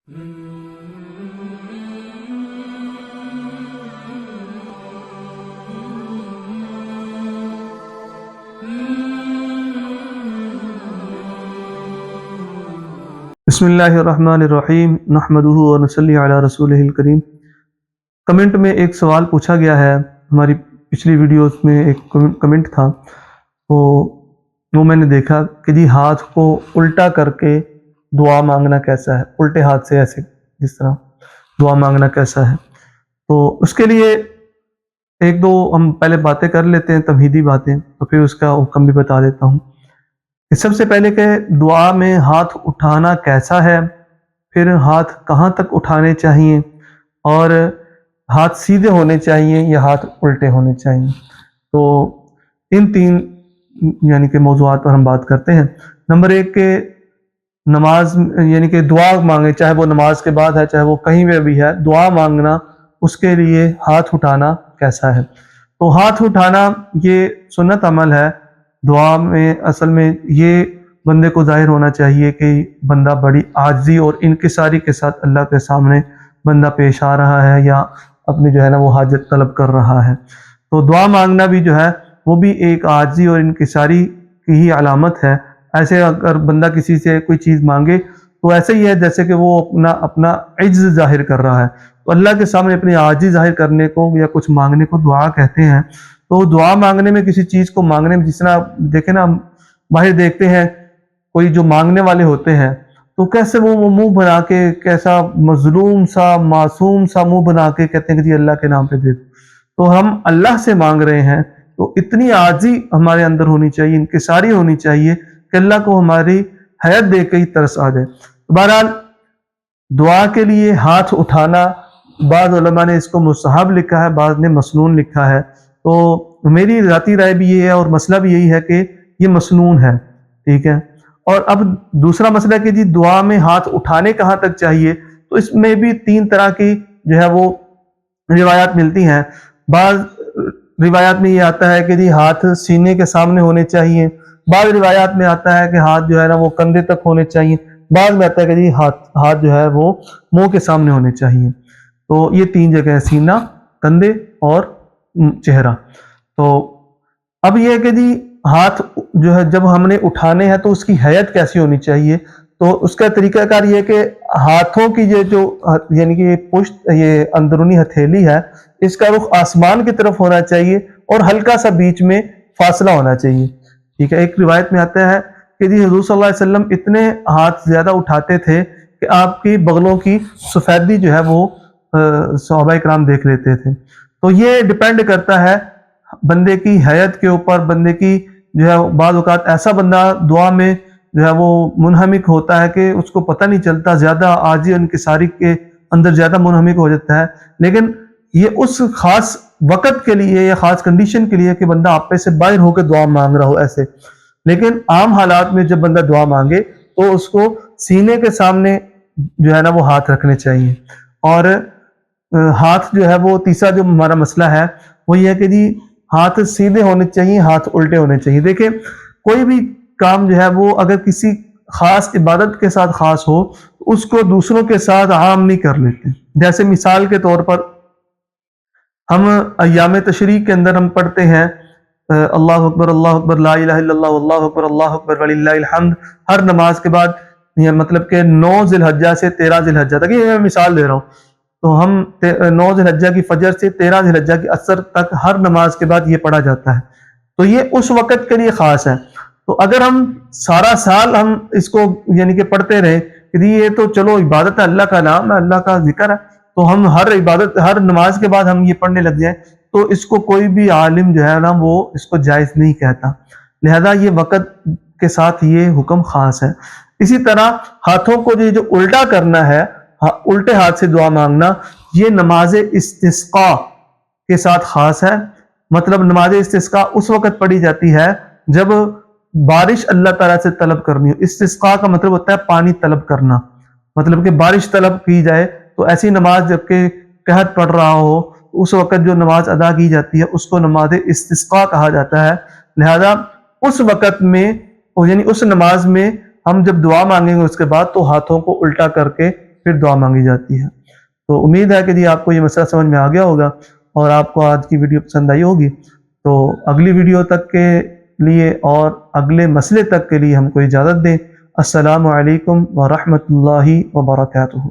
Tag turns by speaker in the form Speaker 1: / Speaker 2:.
Speaker 1: بسم اللہ الرحمن الرحیم نحمدہ ونصلی علی رسولہ الکریم۔ کمنٹ میں ایک سوال پوچھا گیا ہے، ہماری پچھلی ویڈیوز میں ایک کمنٹ تھا، وہ میں نے دیکھا کہ جی ہاتھ کو الٹا کر کے دعا مانگنا کیسا ہے، الٹے ہاتھ سے ایسے جس طرح دعا مانگنا کیسا ہے۔ تو اس کے لیے ایک دو ہم پہلے باتیں کر لیتے ہیں، تمہیدی باتیں، تو پھر اس کا حکم بھی بتا دیتا ہوں۔ سب سے پہلے کہ دعا میں ہاتھ اٹھانا کیسا ہے، پھر ہاتھ کہاں تک اٹھانے چاہیے، اور ہاتھ سیدھے ہونے چاہیے یا ہاتھ الٹے ہونے چاہیے۔ تو ان تین یعنی کہ موضوعات پر ہم بات کرتے ہیں۔ نمبر ایک کہ نماز یعنی کہ دعا مانگے، چاہے وہ نماز کے بعد ہے چاہے وہ کہیں میں بھی ہے، دعا مانگنا، اس کے لیے ہاتھ اٹھانا کیسا ہے۔ تو ہاتھ اٹھانا یہ سنت عمل ہے دعا میں۔ اصل میں یہ بندے کو ظاہر ہونا چاہیے کہ بندہ بڑی عاجزی اور انکساری کے ساتھ اللہ کے سامنے بندہ پیش آ رہا ہے یا اپنی جو ہے نا وہ حاجت طلب کر رہا ہے۔ تو دعا مانگنا بھی جو ہے وہ بھی ایک عاجزی اور انکساری کی ہی علامت ہے۔ ایسے اگر بندہ کسی سے کوئی چیز مانگے تو ایسے ہی ہے جیسے کہ وہ اپنا عجز ظاہر کر رہا ہے۔ تو اللہ کے سامنے اپنی عاجزی ظاہر کرنے کو یا کچھ مانگنے کو دعا کہتے ہیں۔ تو دعا مانگنے میں، کسی چیز کو مانگنے میں، جس طرح دیکھیں نا، باہر دیکھتے ہیں کوئی جو مانگنے والے ہوتے ہیں تو کیسے وہ منہ بنا کے، کیسا مظلوم سا معصوم سا منہ بنا کے کہتے ہیں کہ جی اللہ کے نام پہ دے دو۔ تو ہم اللہ سے مانگ رہے ہیں تو اتنی عاجزی ہمارے اندر ہونی چاہیے، انکساری ہونی چاہیے کہ اللہ کو ہماری حیات دیکھ کے ہی ترس آ جائے۔ بہرحال دعا کے لیے ہاتھ اٹھانا، بعض علماء نے اس کو مستحب لکھا ہے، بعض نے مسنون لکھا ہے۔ تو میری ذاتی رائے بھی یہ ہے اور مسئلہ بھی یہی ہے کہ یہ مسنون ہے، ٹھیک ہے۔ اور اب دوسرا مسئلہ کہ جی دعا میں ہاتھ اٹھانے کہاں تک چاہیے، تو اس میں بھی تین طرح کی جو ہے وہ روایات ملتی ہیں۔ بعض روایات میں یہ آتا ہے کہ جی ہاتھ سینے کے سامنے ہونے چاہیے، بعض روایات میں آتا ہے کہ ہاتھ جو ہے نا وہ کندھے تک ہونے چاہیے، بعض میں آتا ہے کہ جی ہاتھ جو ہے وہ منہ کے سامنے ہونے چاہیے۔ تو یہ تین جگہ ہے، سینہ، کندھے اور چہرہ۔ تو اب یہ ہے کہ جی ہاتھ جو ہے جب ہم نے اٹھانے ہیں تو اس کی حیت کیسی ہونی چاہیے۔ تو اس کا طریقہ کار یہ ہے کہ ہاتھوں کی یہ جو یعنی کہ پشت، یہ اندرونی ہتھیلی ہے، اس کا رخ آسمان کی طرف ہونا چاہیے اور ہلکا سا بیچ میں فاصلہ ہونا چاہیے، ٹھیک ہے۔ ایک روایت میں آتا ہے کہ جی حضور صلی اللہ علیہ وسلم اتنے ہاتھ زیادہ اٹھاتے تھے کہ آپ کی بغلوں کی سفیدی جو ہے وہ صحابہ کرام دیکھ لیتے تھے۔ تو یہ ڈیپینڈ کرتا ہے بندے کی حیت کے اوپر، بندے کی جو ہے بعض اوقات ایسا بندہ دعا میں جو ہے وہ منہمک ہوتا ہے کہ اس کو پتہ نہیں چلتا، زیادہ عاجزی اور انکساری کے اندر زیادہ منہمک ہو جاتا ہے۔ لیکن یہ اس خاص وقت کے لیے یا خاص کنڈیشن کے لیے کہ بندہ آپے سے باہر ہو کے دعا مانگ رہا ہو ایسے۔ لیکن عام حالات میں جب بندہ دعا مانگے تو اس کو سینے کے سامنے جو ہے نا وہ ہاتھ رکھنے چاہیے۔ اور ہاتھ جو ہے وہ تیسرا جو ہمارا مسئلہ ہے وہ یہ ہے کہ جی ہاتھ سیدھے ہونے چاہیے، ہاتھ الٹے ہونے چاہیے۔ دیکھیں کوئی بھی کام جو ہے وہ اگر کسی خاص عبادت کے ساتھ خاص ہو تو اس کو دوسروں کے ساتھ عام نہیں کر لیتے۔ جیسے مثال کے طور پر ہم ایام تشریق کے اندر ہم پڑھتے ہیں اللہ اکبر لا الہ الا اللہ اللہ اکبر وللہ الحمد، ہر نماز کے بعد، یہ مطلب کہ 9 ذی الحجہ سے 13 ذی الحجہ تک، یہ میں مثال دے رہا ہوں۔ تو ہم 9 ذی الحجہ کی فجر سے 13 ذی الحجہ کی عصر تک ہر نماز کے بعد یہ پڑھا جاتا ہے۔ تو یہ اس وقت کے لیے خاص ہے۔ تو اگر ہم سارا سال ہم اس کو یعنی کہ پڑھتے رہے کہ یہ تو چلو عبادت ہے، اللہ کا نام ہے، اللہ کا ذکر ہے، تو ہم ہر نماز کے بعد ہم یہ پڑھنے لگ جائیں تو اس کو کوئی بھی عالم جو ہے نا وہ اس کو جائز نہیں کہتا۔ لہذا یہ وقت کے ساتھ یہ حکم خاص ہے۔ اسی طرح ہاتھوں کو جو الٹا کرنا ہے، الٹے ہاتھ سے دعا مانگنا، یہ نماز استسقاء کے ساتھ خاص ہے۔ مطلب نماز استسقاء اس وقت پڑھی جاتی ہے جب بارش اللہ تعالیٰ سے طلب کرنی ہو۔ استسقاء کا مطلب ہوتا ہے پانی طلب کرنا، مطلب کہ بارش طلب کی جائے۔ تو ایسی نماز جب کہ قحط پڑ رہا ہو اس وقت جو نماز ادا کی جاتی ہے اس کو نماز استسقاء کہا جاتا ہے۔ لہذا اس وقت میں یعنی اس نماز میں ہم جب دعا مانگیں گے اس کے بعد تو ہاتھوں کو الٹا کر کے پھر دعا مانگی جاتی ہے۔ تو امید ہے کہ جی آپ کو یہ مسئلہ سمجھ میں آ گیا ہوگا اور آپ کو آج کی ویڈیو پسند آئی ہوگی۔ تو اگلی ویڈیو تک کے لیے اور اگلے مسئلے تک کے لیے ہم کو اجازت دیں۔ السلام علیکم ورحمۃ اللہ وبرکاتہ۔